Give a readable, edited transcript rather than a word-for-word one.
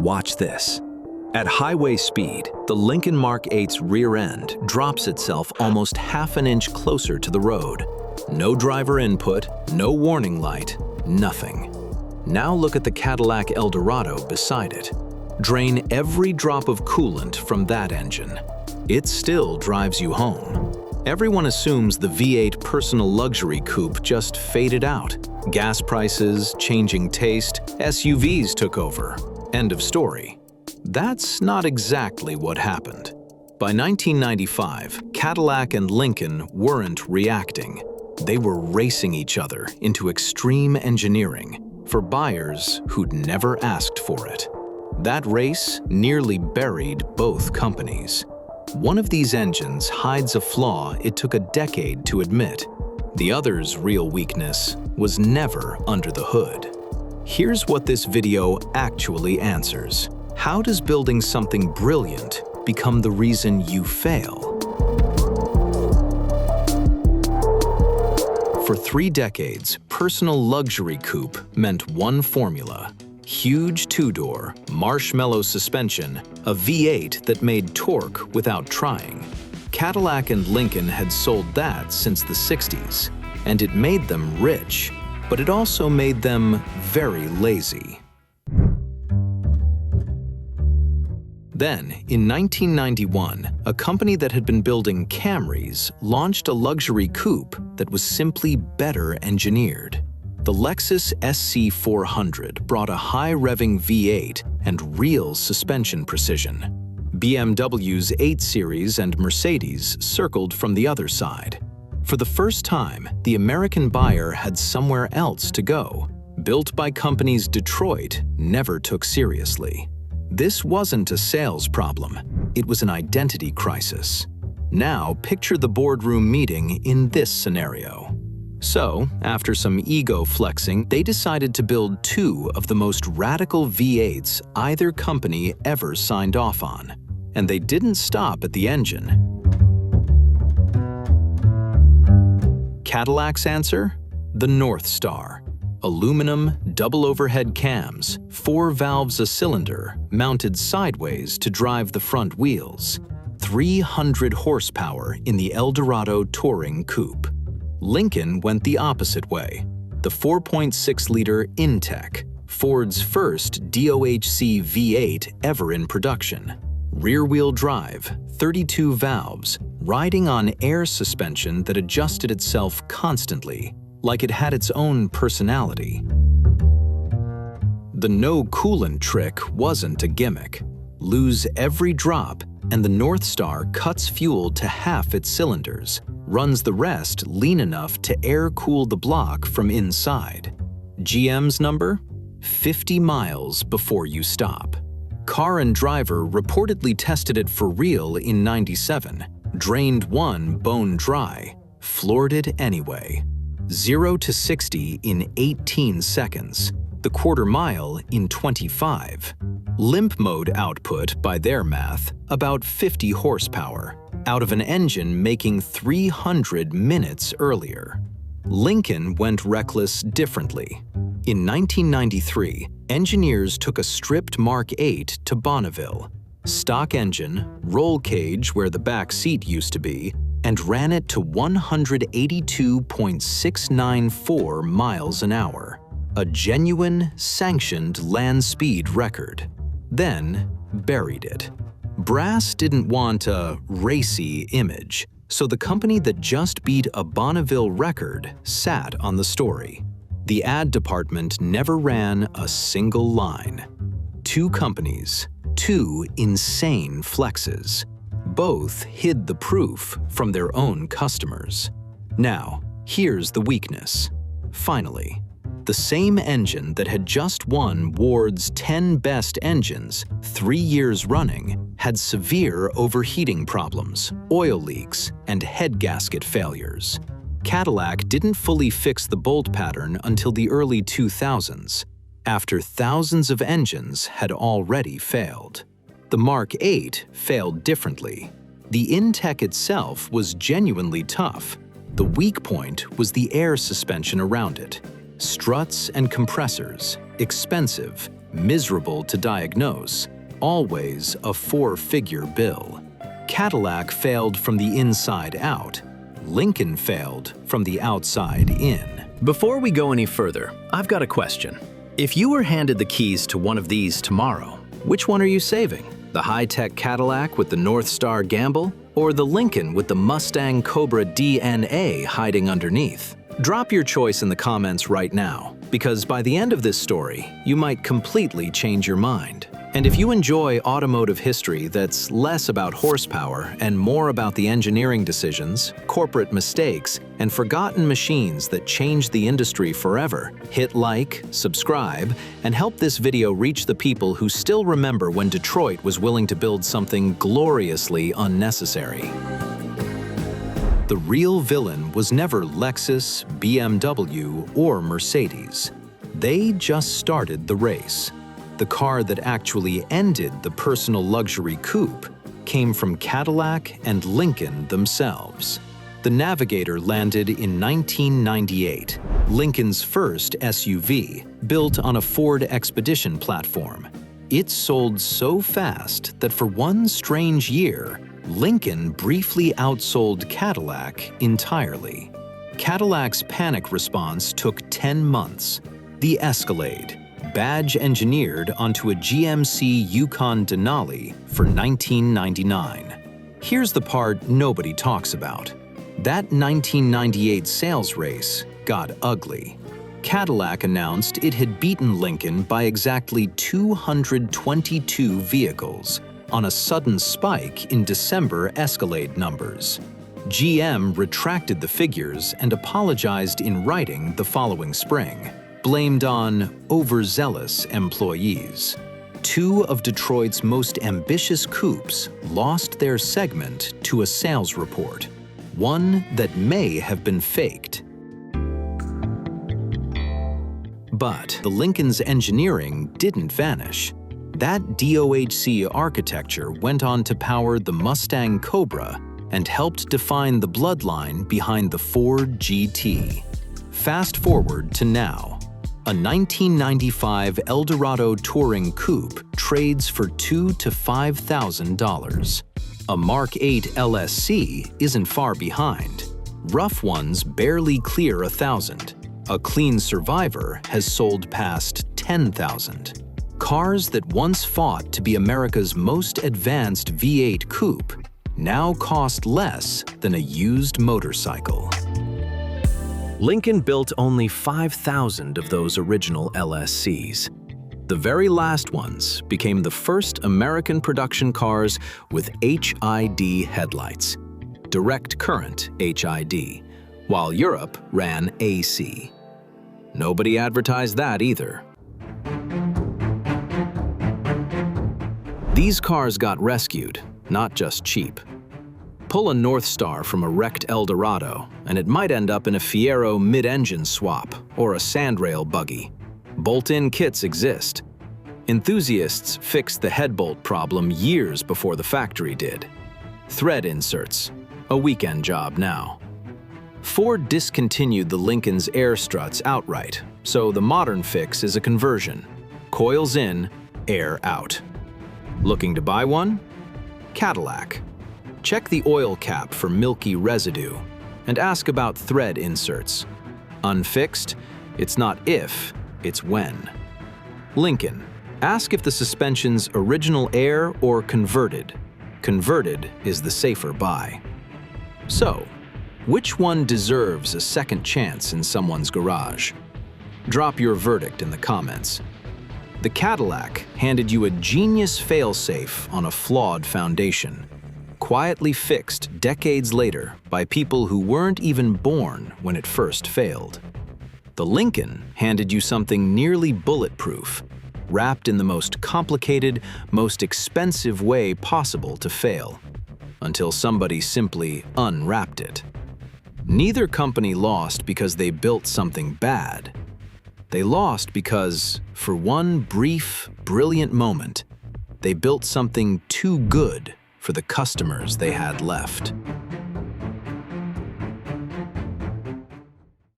Watch this. At highway speed, the Lincoln Mark VIII's rear end drops itself almost half an inch closer to the road. No driver input, no warning light, nothing. Now look at the Cadillac Eldorado beside it. Drain every drop of coolant from that engine. It still drives you home. Everyone assumes the V8 personal luxury coupe just faded out. Gas prices, changing taste, SUVs took over. End of story. That's not exactly what happened. By 1995, Cadillac and Lincoln weren't reacting. They were racing each other into extreme engineering for buyers who'd never asked for it. That race nearly buried both companies. One of these engines hides a flaw it took a decade to admit. The other's real weakness was never under the hood. Here's what this video actually answers. How does building something brilliant become the reason you fail? For 3 decades, personal luxury coupe meant one formula: huge 2-door, marshmallow suspension, a V8 that made torque without trying. Cadillac and Lincoln had sold that since the 60s, and it made them rich, but it also made them very lazy. Then, in 1991, a company that had been building Camrys launched a luxury coupe that was simply better engineered. The Lexus SC400 brought a high-revving V8 and real suspension precision. BMW's 8 Series and Mercedes circled from the other side. For the first time, the American buyer had somewhere else to go. Built by companies Detroit never took seriously. This wasn't a sales problem, it was an identity crisis. Now picture the boardroom meeting in this scenario. So, after some ego flexing, they decided to build 2 of the most radical V8s either company ever signed off on. And they didn't stop at the engine. Cadillac's answer? The Northstar. Aluminum, double overhead cams, 4 valves a cylinder, mounted sideways to drive the front wheels. 300 horsepower in the Eldorado Touring Coupe. Lincoln went the opposite way. The 4.6-liter InTech, Ford's first DOHC V8 ever in production. Rear-wheel drive, 32 valves, riding on air suspension that adjusted itself constantly, like it had its own personality. The no coolant trick wasn't a gimmick. Lose every drop, and the Northstar cuts fuel to half its cylinders, runs the rest lean enough to air-cool the block from inside. GM's number? 50 miles before you stop. Car and Driver reportedly tested it for real in '97, drained one bone dry, floored it anyway. 0 to 60 in 18 seconds, the quarter mile in 25. Limp mode output, by their math, about 50 horsepower, out of an engine making 300 minutes earlier. Lincoln went reckless differently. In 1993, engineers took a stripped Mark VIII to Bonneville. Stock engine, roll cage where the back seat used to be, and ran it to 182.694 miles an hour, a genuine, sanctioned land speed record. Then buried it. Brass didn't want a racy image, so the company that just beat a Bonneville record sat on the story. The ad department never ran a single line. 2 companies, 2 insane flexes. Both hid the proof from their own customers. Now, here's the weakness. Finally, the same engine that had just won Ward's 10 best engines 3 years running had severe overheating problems, oil leaks, and head gasket failures. Cadillac didn't fully fix the bolt pattern until the early 2000s, after thousands of engines had already failed. The Mark VIII failed differently. The InTech itself was genuinely tough. The weak point was the air suspension around it. Struts and compressors, expensive, miserable to diagnose, always a four-figure bill. Cadillac failed from the inside out. Lincoln failed from the outside in. Before we go any further, I've got a question. If you were handed the keys to one of these tomorrow, which one are you saving? The high-tech Cadillac with the Northstar gamble, or the Lincoln with the Mustang Cobra DNA hiding underneath? Drop your choice in the comments right now, because by the end of this story, you might completely change your mind. And if you enjoy automotive history that's less about horsepower and more about the engineering decisions, corporate mistakes, and forgotten machines that changed the industry forever, hit like, subscribe, and help this video reach the people who still remember when Detroit was willing to build something gloriously unnecessary. The real villain was never Lexus, BMW, or Mercedes. They just started the race. The car that actually ended the personal luxury coupe came from Cadillac and Lincoln themselves. The Navigator landed in 1998, Lincoln's first SUV, built on a Ford Expedition platform. It sold so fast that for one strange year, Lincoln briefly outsold Cadillac entirely. Cadillac's panic response took 10 months. The Escalade, badge engineered onto a GMC Yukon Denali for $1999. Here's the part nobody talks about. That 1998 sales race got ugly. Cadillac announced it had beaten Lincoln by exactly 222 vehicles on a sudden spike in December Escalade numbers. GM retracted the figures and apologized in writing the following spring, blamed on overzealous employees. Two of Detroit's most ambitious coupes lost their segment to a sales report, one that may have been faked. But the Lincoln's engineering didn't vanish. That DOHC architecture went on to power the Mustang Cobra and helped define the bloodline behind the Ford GT. Fast forward to now. A 1995 Eldorado Touring Coupe trades for $2,000 to $5,000. A Mark VIII LSC isn't far behind. Rough ones barely clear $1,000. A clean Survivor has sold past $10,000. Cars that once fought to be America's most advanced V8 coupe now cost less than a used motorcycle. Lincoln built only 5,000 of those original LSCs. The very last ones became the first American production cars with HID headlights, direct current HID, while Europe ran AC. Nobody advertised that either. These cars got rescued, not just cheap. Pull a Northstar from a wrecked Eldorado, and it might end up in a Fiero mid-engine swap or a sandrail buggy. Bolt-in kits exist. Enthusiasts fixed the headbolt problem years before the factory did. Thread inserts, a weekend job now. Ford discontinued the Lincoln's air struts outright, so the modern fix is a conversion. Coils in, air out. Looking to buy one? Cadillac. Check the oil cap for milky residue and ask about thread inserts. Unfixed, it's not if, it's when. Lincoln. Ask if the suspension's original air or converted. Converted is the safer buy. So, which one deserves a second chance in someone's garage? Drop your verdict in the comments. The Cadillac handed you a genius failsafe on a flawed foundation, quietly fixed decades later by people who weren't even born when it first failed. The Lincoln handed you something nearly bulletproof, wrapped in the most complicated, most expensive way possible to fail, until somebody simply unwrapped it. Neither company lost because they built something bad. They lost because, for one brief, brilliant moment, they built something too good for the customers they had left.